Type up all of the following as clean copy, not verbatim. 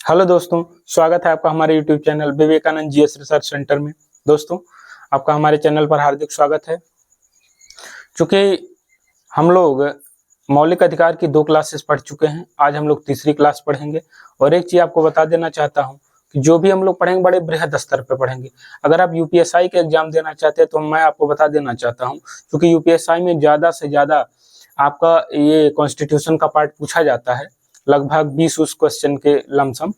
Hello दोस्तों, स्वागत है आपका हमारे YouTube channel Vivekananda GS research centre में। दोस्तों, आपका हमारे चैनल पर हार्दिक स्वागत है। चूंकि हम लोग मौलिक अधिकार की 2 क्लासेस पढ़ चुके हैं, आज हम लोग तीसरी क्लास पढ़ेंगे। और एक चीज आपको बता देना चाहता हूं कि जो भी हम लोग पढ़ेंगे बड़े बृहद स्तर पर पढ़ेंगे। अगर आप यूपीएसआई के एग्जाम देना चाहते हैं तो मैं आपको बता देना चाहता हूँ, क्योंकि यूपीएसआई में ज्यादा से ज्यादा आपका ये कॉन्स्टिट्यूशन का पार्ट पूछा जाता है, लगभग 20 उस क्वेश्चन के लमसम।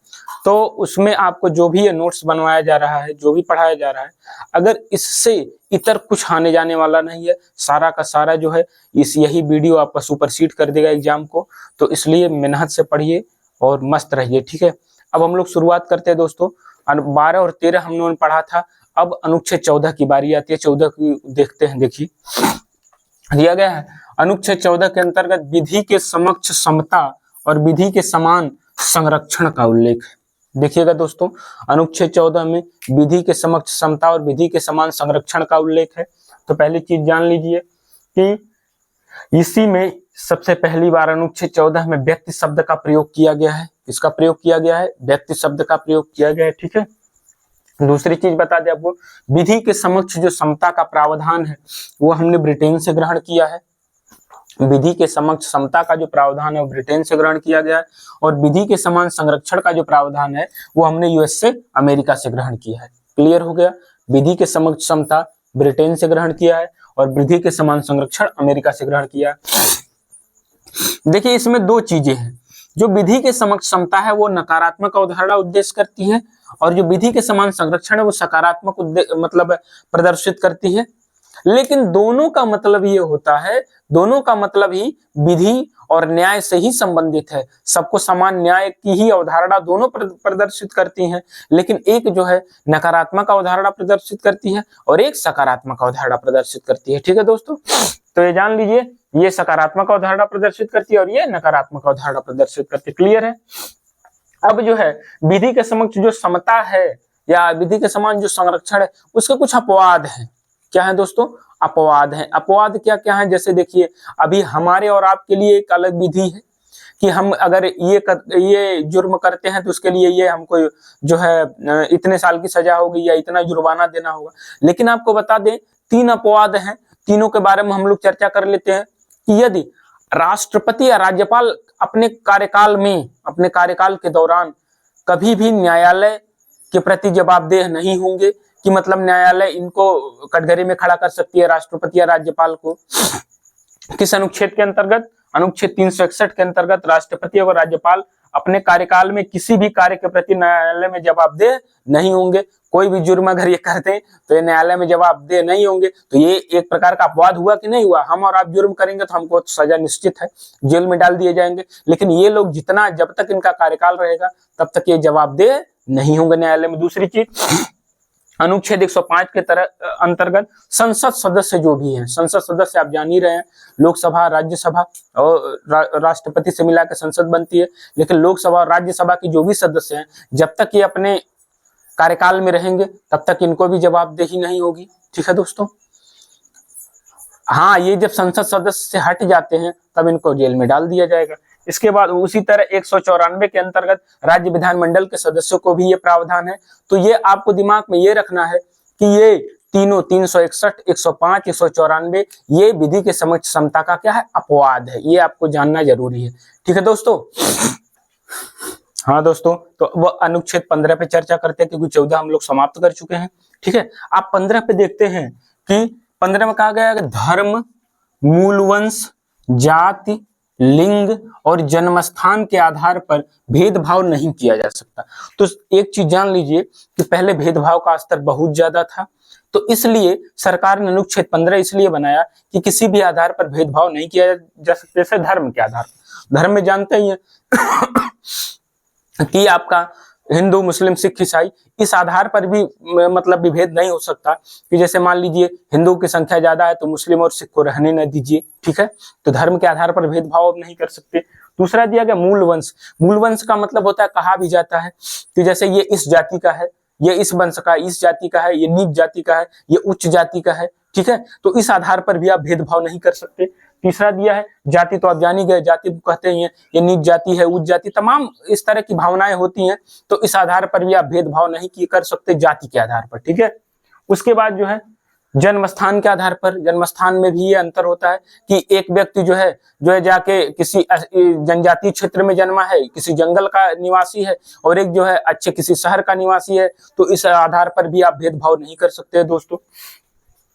तो उसमें आपको जो भी ये नोट्स बनवाया जा रहा है, जो भी पढ़ाया जा रहा है, अगर इससे इतर कुछ आने जाने वाला नहीं है, सारा का सारा जो है यही वीडियो आपका सुपरसीड कर देगा एग्जाम को। तो इसलिए मेहनत से पढ़िए और मस्त रहिए, ठीक है। अब हम लोग शुरुआत करते हैं दोस्तों। 12 और 13 हम लोगों ने पढ़ा था, अब अनुच्छेद 14 की बारी आती है। 14 की देखते हैं। देखिए दिया गया है, अनुच्छेद 14 के अंतर्गत विधि के समक्ष समता और विधि के समान संरक्षण का उल्लेख है। देखिएगा दोस्तों, अनुच्छेद 14 में विधि के समक्ष समता और विधि के समान संरक्षण का उल्लेख है। तो पहली चीज जान लीजिए कि इसी में सबसे पहली बार अनुच्छेद 14 में व्यक्ति शब्द का प्रयोग किया गया है। इसका प्रयोग किया गया है, व्यक्ति शब्द का प्रयोग किया गया है, ठीक है। दूसरी चीज बता दें आपको, विधि के समक्ष जो समता का प्रावधान है वो हमने ब्रिटेन से ग्रहण किया है। विधि के समक्ष समता का जो प्रावधान है वो ब्रिटेन से ग्रहण किया गया है, और विधि के समान संरक्षण का जो प्रावधान है वो हमने यूएस से, अमेरिका से ग्रहण किया है। क्लियर हो गया। विधि के समक्ष समता ब्रिटेन से ग्रहण किया है और विधि के समान संरक्षण अमेरिका से ग्रहण किया है। देखिए इसमें 2 चीजें हैं। जो विधि के समक्ष समता है वो नकारात्मक अवधारणा उद्देश्य करती है, और जो विधि के समान संरक्षण है वो सकारात्मक मतलब प्रदर्शित करती है। लेकिन दोनों का मतलब ये होता है, दोनों का मतलब ही विधि और न्याय से ही संबंधित है। सबको समान न्याय की ही अवधारणा दोनों प्रदर्शित करती हैं, लेकिन एक जो है नकारात्मक अवधारणा प्रदर्शित करती है और एक सकारात्मक अवधारणा प्रदर्शित करती है, ठीक है दोस्तों। तो ये जान लीजिए, ये सकारात्मक अवधारणा प्रदर्शित करती है और ये नकारात्मक अवधारणा प्रदर्शित करती है। क्लियर है। अब जो है विधि के समक्ष जो समता है या विधि के समान जो संरक्षण है उसके कुछ अपवाद हैं। क्या है दोस्तों? अपवाद है। अपवाद क्या क्या है? जैसे देखिए, अभी हमारे और आपके लिए एक अलग विधि है कि हम अगर ये जुर्म करते हैं तो उसके लिए ये हमको जो है इतने साल की सजा होगी या इतना जुर्माना देना होगा। लेकिन आपको बता दें 3 अपवाद हैं, तीनों के बारे में हम लोग चर्चा कर लेते हैं कि यदि राष्ट्रपति या राज्यपाल अपने कार्यकाल के दौरान कभी भी न्यायालय के प्रति जवाबदेह नहीं होंगे, कि मतलब न्यायालय इनको कटघरे में खड़ा कर सकती है राष्ट्रपति या राज्यपाल को। किस अनुच्छेद के अंतर्गत? अनुच्छेद 361 के अंतर्गत राष्ट्रपति और राज्यपाल अपने कार्यकाल में किसी भी कार्य के प्रति न्यायालय में जवाबदेह नहीं होंगे। कोई भी जुर्म अगर ये करते हैं तो ये न्यायालय में जवाबदेह नहीं होंगे। तो ये एक प्रकार का अपवाद हुआ कि नहीं हुआ? हम और आप जुर्म करेंगे तो हमको सजा निश्चित है, जेल में डाल दिए जाएंगे। लेकिन ये लोग जब तक इनका कार्यकाल रहेगा तब तक ये जवाबदेह नहीं होंगे न्यायालय में। दूसरी चीज, अनुच्छेद 105 के अंतर्गत संसद सदस्य जो भी हैं, संसद सदस्य आप जान ही रहे हैं, लोकसभा, राज्यसभा और राष्ट्रपति से मिलाकर संसद बनती है। लेकिन लोकसभा और राज्यसभा की जो भी सदस्य हैं, जब तक ये अपने कार्यकाल में रहेंगे तब तक इनको भी जवाबदेही नहीं होगी, ठीक है दोस्तों। हाँ, ये जब संसद सदस्य से हट जाते हैं तब इनको जेल में डाल दिया जाएगा। इसके बाद उसी तरह 194 के अंतर्गत राज्य विधानमंडल के सदस्यों को भी ये प्रावधान है। तो ये आपको दिमाग में ये रखना है कि ये तीनों 361, 105, 194 ये विधि के समक्ष समता का क्या है? अपवाद है। ये आपको जानना जरूरी है, ठीक है दोस्तों। हाँ दोस्तों, तो वो अनुच्छेद 15 पे चर्चा करते हैं, क्योंकि 14 हम लोग समाप्त कर चुके हैं, ठीक है। आप 15 पे देखते हैं कि 15 में कहा गया है कि धर्म, मूलवंश, जाति, लिंग और जन्मस्थान के आधार पर भेदभाव नहीं किया जा सकता। तो एक चीज जान लीजिए कि पहले भेदभाव का स्तर बहुत ज्यादा था, तो इसलिए सरकार ने अनुच्छेद 15 इसलिए बनाया कि किसी भी आधार पर भेदभाव नहीं किया जा सकता। जैसे धर्म के आधार पर, धर्म में जानते ही हैं कि आपका हिंदू, मुस्लिम, सिख, ईसाई, इस आधार पर भी मतलब विभेद नहीं हो सकता कि जैसे मान लीजिए हिंदुओं की संख्या ज्यादा है तो मुस्लिम और सिख को रहने न दीजिए, ठीक है। तो धर्म के आधार पर भेदभाव अब नहीं कर सकते। दूसरा दिया गया मूलवंश। मूलवंश का मतलब होता है, कहा भी जाता है कि जैसे ये इस जाति का है, ये इस वंश का, इस जाति का है, ये नीच जाति का है, ये उच्च जाति का है, ठीक है। तो इस आधार पर भी आप भेदभाव नहीं कर सकते। तीसरा दिया है जाति, तो आप जान ही गए जाति कहते हैं ये नीच जाति है, उच्च जाति, तमाम इस तरह की भावनाएं होती हैं। तो इस आधार पर भी आप भेदभाव नहीं कर सकते जाति के आधार पर, ठीक है। उसके बाद जो है जन्म स्थान के आधार पर, जन्म स्थान में भी ये अंतर होता है कि एक व्यक्ति जो है जाके किसी जनजातीय क्षेत्र में जन्मा है, किसी जंगल का निवासी है, और एक जो है अच्छे किसी शहर का निवासी है, तो इस आधार पर भी आप भेदभाव नहीं कर सकते दोस्तों।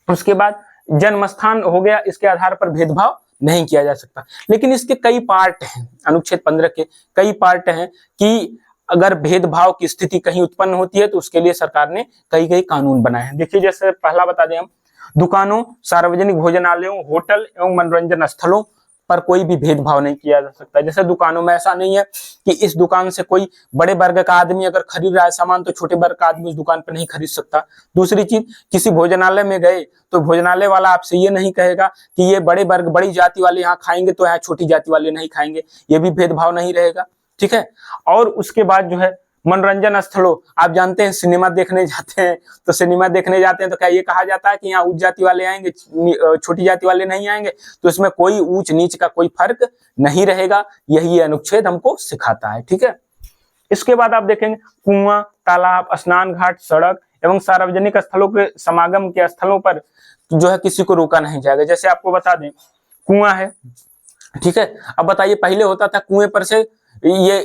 उसके बाद जन्म स्थान हो गया, इसके आधार पर भेदभाव नहीं किया जा सकता। लेकिन इसके कई पार्ट हैं, अनुच्छेद 15 के कई पार्ट हैं कि अगर भेदभाव की स्थिति कहीं उत्पन्न होती है तो उसके लिए सरकार ने कई कानून बनाए हैं। देखिए जैसे पहला बता दें हम, दुकानों, सार्वजनिक भोजनालयों, होटल एवं मनोरंजन स्थलों पर कोई भी भेदभाव नहीं किया जा सकता। जैसे दुकानों में ऐसा नहीं है कि इस दुकान से कोई बड़े वर्ग का आदमी अगर खरीद रहा है सामान तो छोटे वर्ग का आदमी उस दुकान पर नहीं खरीद सकता। दूसरी चीज, किसी भोजनालय में गए तो भोजनालय वाला आपसे ये नहीं कहेगा कि ये बड़े वर्ग बड़ी जाति वाले यहाँ खाएंगे तो यहाँ छोटी जाति वाले नहीं खाएंगे, ये भी भेदभाव नहीं रहेगा, ठीक है। और उसके बाद जो है मनोरंजन स्थलों, आप जानते हैं सिनेमा देखने जाते हैं, तो सिनेमा देखने जाते हैं तो क्या ये कहा जाता है कि यहाँ उच्च जाति वाले आएंगे छोटी जाति वाले नहीं आएंगे? तो इसमें कोई ऊंच नीच का कोई फर्क नहीं रहेगा, यही अनुच्छेद हमको सिखाता है, ठीक है। इसके बाद आप देखेंगे कुआं, तालाब, स्नान घाट, सड़क एवं सार्वजनिक स्थलों के समागम के स्थलों पर जो है किसी को रोका नहीं जाएगा। जैसे आपको बता दें कुआं है, ठीक है। अब बताइए पहले होता था कुएं पर से ये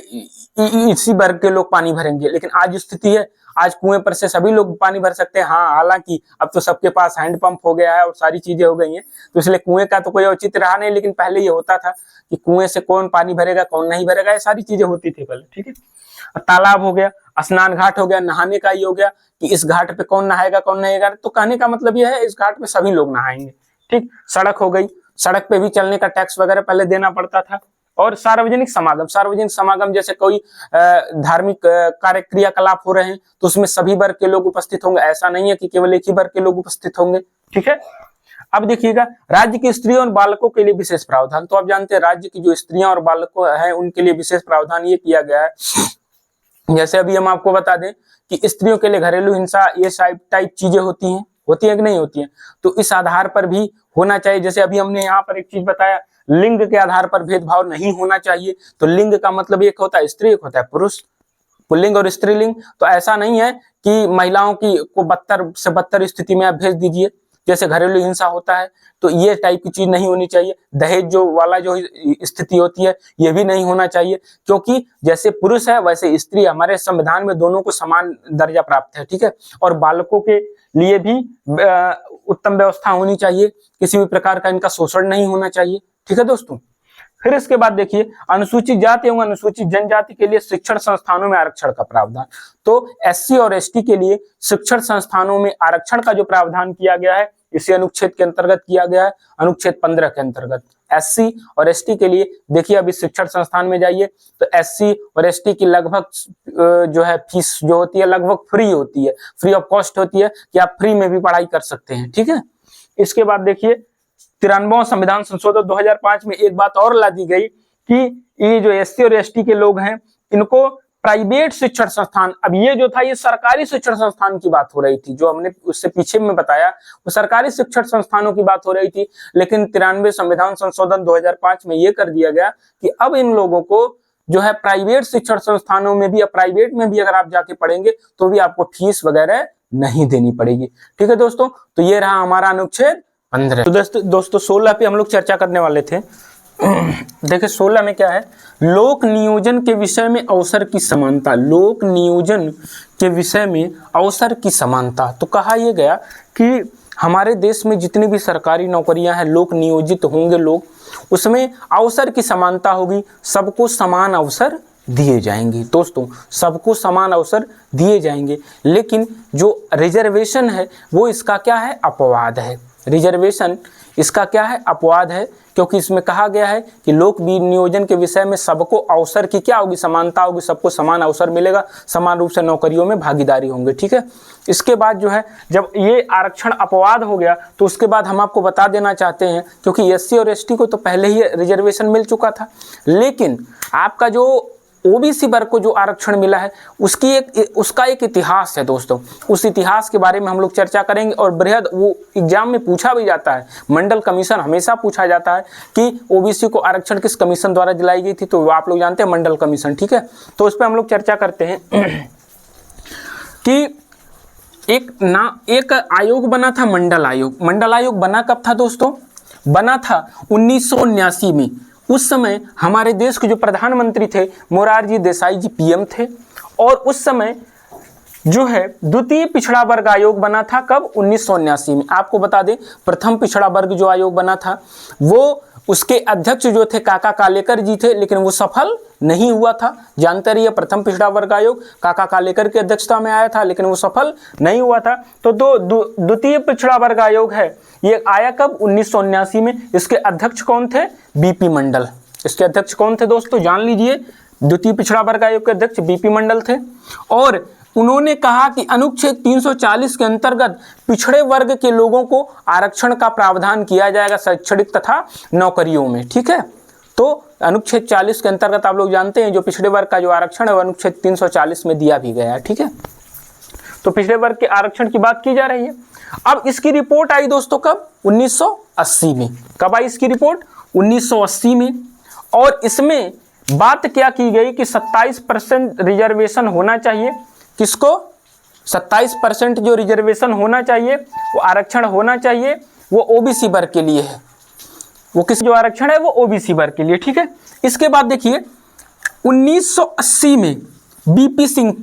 इसी वर्ग के लोग पानी भरेंगे, लेकिन आज स्थिति है आज कुएं पर से सभी लोग पानी भर सकते हैं। हाँ, हालांकि अब तो सबके पास हैंडपंप हो गया है और सारी चीजें हो गई हैं, तो इसलिए कुएं का तो कोई औचित्य रहा नहीं, लेकिन पहले ये होता था कि कुएं से कौन पानी भरेगा कौन नहीं भरेगा, ये सारी चीजें होती थी पहले, ठीक है। तालाब हो गया, स्नान घाट हो गया, नहाने का ही हो गया कि इस घाट पे कौन नहाएगा कौन नहाएगा, तो कहने का मतलब यह है इस घाट पे सभी लोग नहाएंगे, ठीक। सड़क हो गई, सड़क पे भी चलने का टैक्स वगैरह पहले देना पड़ता था। और सार्वजनिक समागम जैसे कोई धार्मिक कार्य क्रियाकलाप हो रहे हैं तो उसमें सभी वर्ग के लोग उपस्थित होंगे, ऐसा नहीं है कि केवल एक ही वर्ग के लोग उपस्थित होंगे, ठीक है। अब देखिएगा राज्य की स्त्रियों और बालकों के लिए विशेष प्रावधान, तो आप जानते हैं राज्य की जो स्त्रियां और बालकों हैं उनके लिए विशेष प्रावधान ये किया गया है। जैसे अभी हम आपको बता दें कि स्त्रियों के लिए घरेलू हिंसा ये टाइप चीजें होती हैं कि नहीं होती हैं, तो इस आधार पर भी होना चाहिए। जैसे अभी हमने यहाँ पर एक चीज बताया, लिंग के आधार पर भेदभाव नहीं होना चाहिए, तो लिंग का मतलब एक होता है स्त्री, एक होता है पुरुष, पुल्लिंग और स्त्रीलिंग। तो ऐसा नहीं है कि महिलाओं की को बदतर से बदतर स्थिति में आप भेज दीजिए, जैसे घरेलू हिंसा होता है, तो ये टाइप की चीज नहीं होनी चाहिए। दहेज जो वाला जो स्थिति होती है ये भी नहीं होना चाहिए, क्योंकि जैसे पुरुष है वैसे स्त्री, हमारे संविधान में दोनों को समान दर्जा प्राप्त है, ठीक है। और बालकों के लिए भी उत्तम व्यवस्था होनी चाहिए, किसी भी प्रकार का इनका शोषण नहीं होना चाहिए, ठीक है दोस्तों। फिर इसके बाद देखिए अनुसूचित जाति एवं अनुसूचित जनजाति के लिए शिक्षण संस्थानों में आरक्षण का प्रावधान। तो एससी और एसटी के लिए शिक्षण संस्थानों में आरक्षण का जो प्रावधान किया गया है इसी अनुच्छेद के अंतर्गत किया गया है, अनुच्छेद 15 के अंतर्गत। एससी और एसटी के लिए देखिए अभी शिक्षण संस्थान में जाइए तो एससी और एसटी की लगभग जो है फीस जो होती है लगभग फ्री होती है, फ्री ऑफ कॉस्ट होती है कि आप फ्री में भी पढ़ाई कर सकते हैं, ठीक है। इसके बाद देखिए 93वां संविधान संशोधन 2005 में एक बात और ला दी गई कि ये जो एससी और एसटी के लोग हैं इनको प्राइवेट शिक्षण संस्थान, अब ये जो था ये सरकारी शिक्षण संस्थान की बात हो रही थी, जो हमने उससे पीछे में बताया वो सरकारी शिक्षण संस्थानों की बात हो रही थी। लेकिन 93 संविधान संशोधन 2005 में ये कर दिया गया कि अब इन लोगों को जो है प्राइवेट शिक्षण संस्थानों में भी या प्राइवेट में भी अगर आप जाके पढ़ेंगे तो भी आपको फीस वगैरह नहीं देनी पड़ेगी, ठीक है दोस्तों। तो ये रहा हमारा अनुच्छेद 15। तो दोस्तों 16 पे हम लोग चर्चा करने वाले थे। देखिए 16 में क्या है, लोक नियोजन के विषय में अवसर की समानता, लोक नियोजन के विषय में अवसर की समानता। तो कहा यह गया कि हमारे देश में जितनी भी सरकारी नौकरियां हैं लोक नियोजित होंगे लोग, उसमें अवसर की समानता होगी, सबको समान अवसर दिए जाएंगे। दोस्तों सबको समान अवसर दिए जाएंगे, लेकिन जो रिजर्वेशन है वो इसका क्या है, अपवाद है। रिजर्वेशन इसका क्या है, अपवाद है, क्योंकि इसमें कहा गया है कि लोक नियोजन के विषय में सबको अवसर की क्या होगी, समानता होगी, सबको समान अवसर मिलेगा, समान रूप से नौकरियों में भागीदारी होंगे, ठीक है। इसके बाद जो है जब ये आरक्षण अपवाद हो गया तो उसके बाद हम आपको बता देना चाहते हैं, क्योंकि एससी और एसटी को तो पहले ही रिजर्वेशन मिल चुका था, लेकिन आपका जो ओबीसी वर्ग को जो आरक्षण मिला है उसका एक इतिहास है दोस्तों। उस इतिहास के बारे में हम लोग चर्चा करेंगे। और बृहद वो एग्जाम में पूछा भी जाता है, मंडल कमीशन हमेशा पूछा जाता है कि ओबीसी को आरक्षण किस कमीशन द्वारा दिलाई गई थी, तो आप लोग जानते हैं मंडल कमीशन, ठीक है। तो उस पर हम लोग चर्चा करते हैं कि एक आयोग बना था, मंडल आयोग। मंडल आयोग बना कब था दोस्तों? बना था 1979 में। उस समय हमारे देश के जो प्रधानमंत्री थे मोरारजी देसाई जी पीएम थे। और उस समय जो है द्वितीय पिछड़ा वर्ग आयोग बना था, कब? 1979 में। आपको बता दें प्रथम पिछड़ा वर्ग जो आयोग बना था वो उसके अध्यक्ष जो थे काका कालेकर जी थे, लेकिन वो सफल नहीं हुआ था। जानते रहिए प्रथम पिछड़ा वर्ग आयोग काका कालेकर की अध्यक्षता में आया था, लेकिन वो सफल नहीं हुआ था। तो द्वितीय पिछड़ा वर्ग आयोग है, ये आया कब? 1979 में। इसके अध्यक्ष कौन थे? बीपी मंडल। इसके अध्यक्ष कौन थे दोस्तों? जान लीजिए, द्वितीय पिछड़ा वर्ग आयोग के अध्यक्ष बीपी मंडल थे। और उन्होंने कहा कि अनुच्छेद 340 के अंतर्गत पिछड़े वर्ग के लोगों को आरक्षण का प्रावधान किया जाएगा शैक्षणिक तथा नौकरियों में, ठीक है। तो अनुच्छेद 40 के अंतर्गत आप लोग जानते हैं जो पिछड़े वर्ग का जो आरक्षण है वो अनुच्छेद 340 में दिया भी गया है, ठीक है। तो पिछड़े वर्ग के आरक्षण की बात की जा रही है। अब इसकी रिपोर्ट आई दोस्तों कब? 1980 में। कब आई इसकी रिपोर्ट? 1980 में। और इसमें बात क्या की गई कि 27% रिजर्वेशन होना चाहिए। किसको? 27% जो रिजर्वेशन होना चाहिए, वो आरक्षण होना चाहिए, वो ओबीसी वर्ग के लिए है। वो किस जो आरक्षण है वो ओबीसी वर्ग के लिए, ठीक है। इसके बाद देखिए 1980 में बीपी सिंह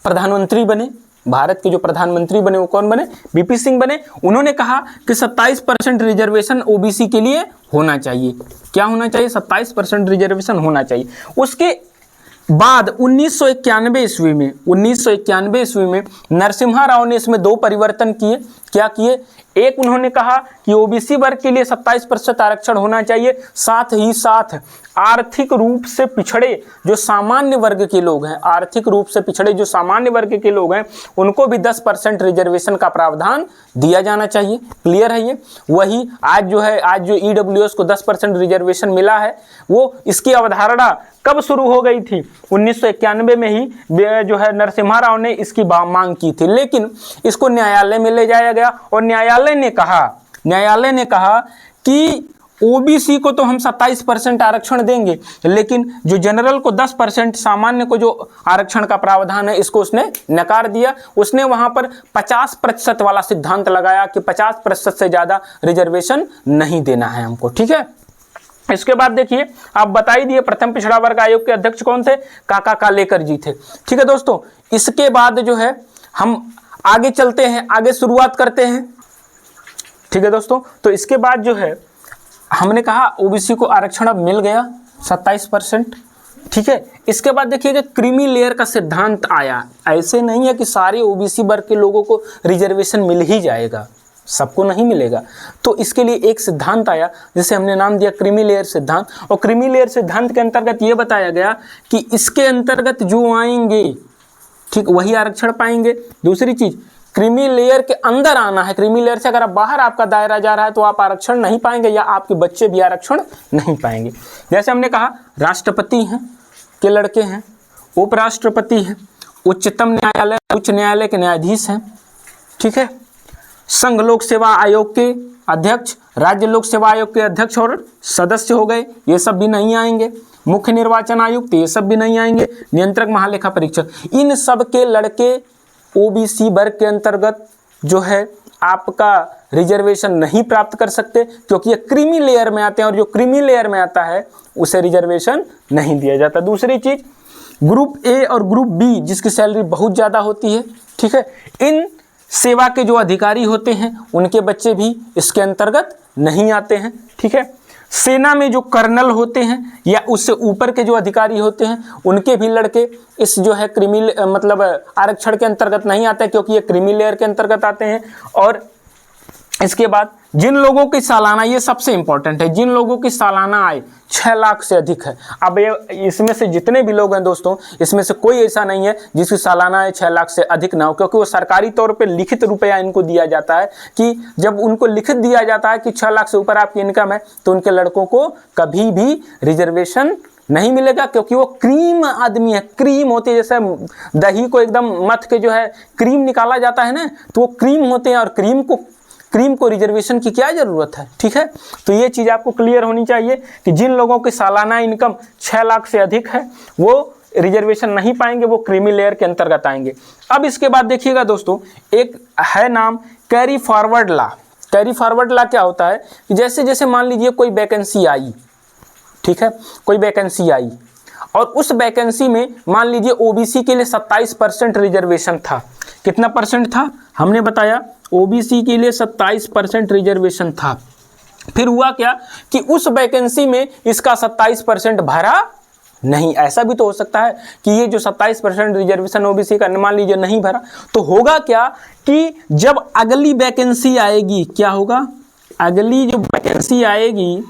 प्रधानमंत्री बने। भारत के जो प्रधानमंत्री बने वो कौन बने? बीपी सिंह बने। उन्होंने कहा कि 27% रिजर्वेशन ओबीसी के लिए होना चाहिए। क्या होना चाहिए? 27% रिजर्वेशन होना चाहिए। उसके बाद 1991 ईस्वी में नरसिम्हा राव ने इसमें दो परिवर्तन किए। क्या किए? एक, उन्होंने कहा कि ओबीसी वर्ग के लिए 27% आरक्षण होना चाहिए, साथ ही साथ आर्थिक रूप से पिछड़े जो सामान्य वर्ग के लोग हैं, आर्थिक रूप से पिछड़े जो सामान्य वर्ग के लोग हैं उनको भी 10% रिजर्वेशन का प्रावधान दिया जाना चाहिए। क्लियर है ये? वही आज जो ईडब्ल्यूएस को 10% रिजर्वेशन मिला है, वो इसकी अवधारणा कब शुरू हो गई थी? 1991 में ही जो है नरसिम्हा राव ने इसकी मांग की थी। लेकिन इसको न्यायालय में ले जाया गया और न्यायालय ने कहा कि ओबीसी को तो हम 27% आरक्षण देंगे, लेकिन जो जनरल को 10%, सामान्य को जो आरक्षण का प्रावधान है, इसको उसने नकार दिया। उसने वहां पर 50% वाला सिद्धांत लगाया कि 50% से ज्यादा रिजर्वेशन नहीं देना है हमको, ठीक है। इसके बाद देखिए, आप बता ही दिए प्रथम पिछड़ा वर्ग आयोग के अध्यक्ष कौन थे? काका कालेकर जी थे, ठीक है दोस्तों। इसके बाद जो है हम आगे चलते हैं, आगे शुरुआत करते हैं, ठीक है दोस्तों। तो इसके बाद जो है हमने कहा ओबीसी को आरक्षण अब मिल गया 27%, ठीक है। इसके बाद देखिएगा क्रीमी लेयर का सिद्धांत आया। ऐसे नहीं है कि सारे ओबीसी वर्ग के लोगों को रिजर्वेशन मिल ही जाएगा, सबको नहीं मिलेगा। तो इसके लिए एक सिद्धांत आया जिसे हमने नाम दिया क्रीमी लेयर सिद्धांत। और क्रीमी लेयर सिद्धांत के अंतर्गत ये बताया गया कि इसके अंतर्गत जो आएंगे, ठीक, वही आरक्षण पाएंगे। दूसरी चीज, क्रीमी लेयर के अंदर आना है। क्रीमी लेयर से अगर आप बाहर आपका दायरा जा रहा है तो आप आरक्षण नहीं पाएंगे या आपके बच्चे भी आरक्षण नहीं पाएंगे। जैसे हमने कहा राष्ट्रपति हैं के लड़के हैं, उपराष्ट्रपति हैं, उच्चतम न्यायालय उच्च न्यायालय के न्यायाधीश हैं, ठीक है। संघ लोक सेवा आयोग के अध्यक्ष, राज्य लोक सेवा आयोग के अध्यक्ष और सदस्य हो गए, ये सब भी नहीं आएंगे। मुख्य निर्वाचन आयुक्त, ये सब भी नहीं आएंगे। नियंत्रक महालेखा परीक्षक, इन सब के लड़के ओबीसी वर्ग के अंतर्गत जो है आपका रिजर्वेशन नहीं प्राप्त कर सकते, क्योंकि ये क्रीमी लेयर में आते हैं और जो क्रीमी लेयर में आता है उसे रिजर्वेशन नहीं दिया जाता। दूसरी चीज, ग्रुप ए और ग्रुप बी जिसकी सैलरी बहुत ज़्यादा होती है, ठीक है, इन सेवा के जो अधिकारी होते हैं उनके बच्चे भी इसके अंतर्गत नहीं आते हैं, ठीक है। सेना में जो कर्नल होते हैं या उससे ऊपर के जो अधिकारी होते हैं उनके भी लड़के इस जो है क्रीमी मतलब आरक्षण के अंतर्गत नहीं आते, क्योंकि ये क्रीमी लेयर के अंतर्गत आते हैं। और इसके बाद जिन लोगों की सालाना, ये सबसे इंपॉर्टेंट है, जिन लोगों की सालाना आय 6 लाख से अधिक है। अब ये इसमें से जितने भी लोग हैं दोस्तों, इसमें से कोई ऐसा नहीं है जिसकी सालाना आय 6 लाख से अधिक ना हो, क्योंकि वो सरकारी तौर पे लिखित रुपया इनको दिया जाता है कि जब उनको लिखित दिया जाता है कि 6 लाख से ऊपर आपकी इनकम है तो उनके लड़कों को कभी भी रिजर्वेशन नहीं मिलेगा, क्योंकि वो क्रीम आदमी है। क्रीम होती है, जैसे दही को एकदम मथ के जो है क्रीम निकाला जाता है ना, तो वो क्रीम होते हैं, और क्रीम को रिजर्वेशन की क्या ज़रूरत है। ठीक है, तो ये चीज़ आपको क्लियर होनी चाहिए कि जिन लोगों की सालाना इनकम 6 लाख से अधिक है वो रिजर्वेशन नहीं पाएंगे, वो क्रीमी लेयर के अंतर्गत आएंगे। अब इसके बाद देखिएगा दोस्तों, एक है नाम carry forward law. Carry forward law क्या होता है कि जैसे जैसे मान लीजिए कोई वैकेंसी आई, ठीक है, कोई वैकेंसी आई और उस वैकेंसी में मान लीजिए ओबीसी के लिए 27% रिजर्वेशन था। कितना परसेंट था हमने बताया, ओबीसी के लिए 27% रिजर्वेशन था। फिर हुआ क्या कि उस वैकेंसी में इसका 27% भरा नहीं। ऐसा भी तो हो सकता है कि ये जो 27% रिजर्वेशन ओबीसी का मान लीजिए नहीं भरा, तो होगा क्या कि जब अगली वैकेंसी आएगी, क्या होगा, अगली जो वैकेंसी आएगी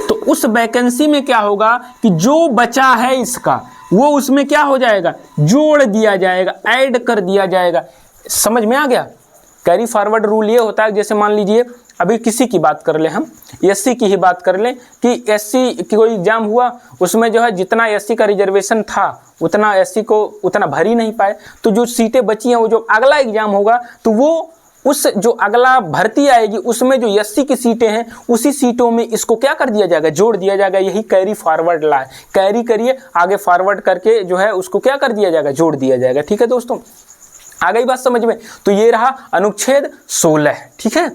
तो उस वैकेंसी में क्या होगा कि जो बचा है इसका वो उसमें क्या हो जाएगा, जोड़ दिया जाएगा, ऐड कर दिया जाएगा। समझ में आ गया। कैरी फॉरवर्ड रूल ये होता है, जैसे मान लीजिए अभी किसी की बात कर लें, हम एससी की ही बात कर लें कि एससी की कोई एग्जाम हुआ, उसमें जो है जितना एससी का रिजर्वेशन था उतना एससी को उतना भर ही नहीं पाए, तो जो सीटें बची हैं वो जो अगला एग्जाम होगा तो वो उस जो अगला भर्ती आएगी उसमें जो एससी की सीटें हैं उसी सीटों में इसको क्या कर दिया जाएगा, जोड़ दिया जाएगा। यही कैरी फॉरवर्ड लॉ है। कैरी करिए, आगे फॉरवर्ड करके जो है उसको क्या कर दिया जाएगा, जोड़ दिया जाएगा। ठीक है दोस्तों, आ गई बात समझ में। तो ये रहा अनुच्छेद 16। ठीक है।